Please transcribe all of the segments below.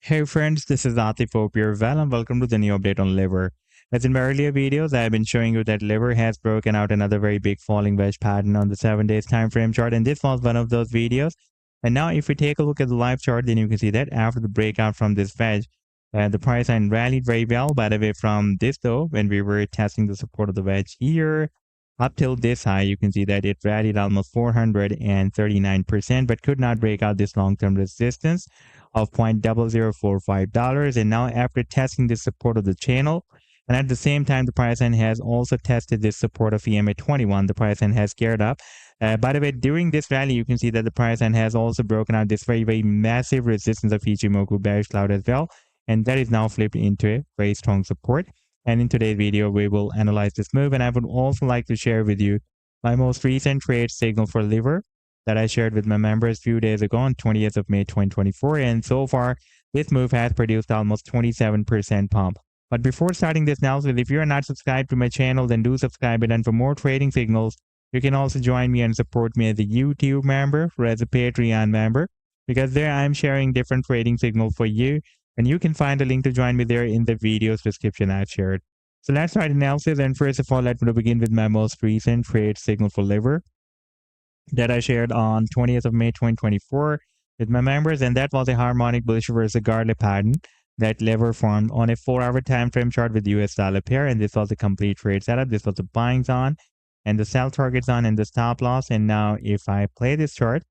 Hey friends, this is Atif. Hope you're well and welcome to the new update on Liver. As in my earlier videos, I have been showing you that Liver has broken out another very big falling wedge pattern on the 7 days time frame chart, and this was one of those videos. And now if we take a look at the live chart, then you can see that after the breakout from this wedge, the price line rallied very well. By the way, from this though, when we were testing the support of the wedge here, up till this high, you can see that it rallied almost 439%, but could not break out this long-term resistance of $0.0045. And now after testing the support of the channel, and at the same time, the price line has also tested this support of EMA 21. The price line has geared up. By the way, during this rally, you can see that the price line has also broken out this very massive resistance of Ichimoku bearish cloud as well. And that is now flipped into a very strong support. And in today's video, we will analyze this move. And I would also like to share with you my most recent trade signal for Liver that I shared with my members a few days ago on 20th of May 2024. And so far, this move has produced almost 27% pump. But before starting this analysis, if you are not subscribed to my channel, then do subscribe. And for more trading signals, you can also join me and support me as a YouTube member or as a Patreon member, because there I'm sharing different trading signals for you. And you can find a link to join me there in the video's description I've shared. So let's start analysis. And first of all, let me begin with my most recent trade signal for Liver that I shared on 20th of May 2024 with my members. And that was a harmonic bullish reverse garlic pattern that Liver formed on a 4-hour time frame chart with US dollar pair. And this was a complete trade setup. This was the buying zone and the sell target zone and the stop loss. And now if I play this chart,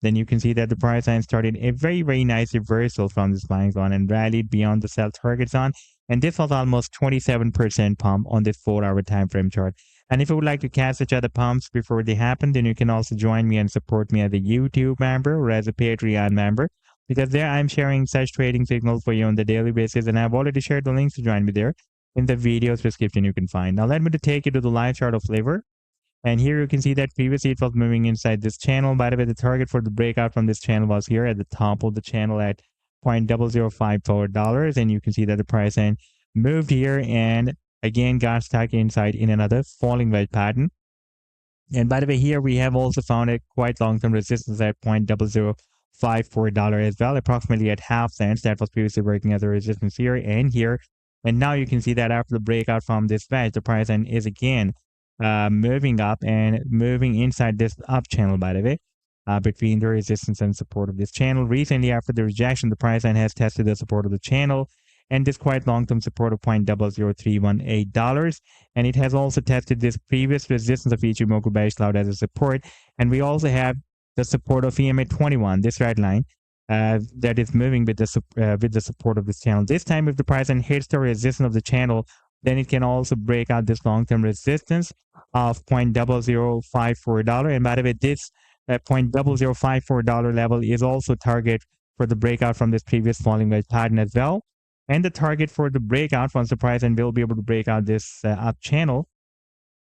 then you can see that the price line started a very nice reversal from this buying zone and rallied beyond the sell target zone. And this was almost 27% pump on this 4-hour time frame chart. And if you would like to catch such other pumps before they happen, then you can also join me and support me as a YouTube member or as a Patreon member, because there I'm sharing such trading signals for you on the daily basis. And I've already shared the links to join me there in the video's description you can find. Now let me take you to the live chart of Liver. And here you can see that previously it was moving inside this channel. By the way, the target for the breakout from this channel was here at the top of the channel at $0.0054. And you can see that the price line moved here and again got stuck inside in another falling wedge pattern. And by the way, here we have also found a quite long-term resistance at $0.0054 as well, approximately at half cents. That was previously working as a resistance here and here. And now you can see that after the breakout from this wedge, the price line is again moving up and moving inside this up channel, by the way, between the resistance and support of this channel. Recently, after the rejection, the price line has tested the support of the channel and this quite long-term support of $0.00318. And it has also tested this previous resistance of Ichimoku bearish cloud as a support. And we also have the support of EMA 21, this red line, that is moving with the support of this channel. This time, if the price line hits the resistance of the channel, then it can also break out this long-term resistance of $0.0054. And by the way, this $0.0054 level is also target for the breakout from this previous falling wedge pattern as well. And the target for the breakout once the price and will be able to break out this up channel.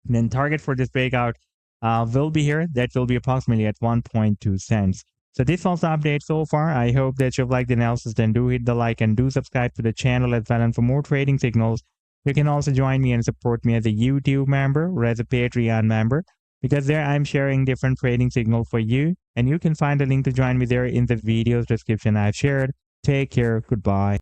And then target for this breakout will be here. That will be approximately at 1.2 cents. So this was the update so far. I hope that you've liked the analysis. Then do hit the like and do subscribe to the channel as well. And for more trading signals, you can also join me and support me as a YouTube member or as a Patreon member, because there I'm sharing different trading signals for you. And you can find a link to join me there in the video's description I've shared. Take care. Goodbye.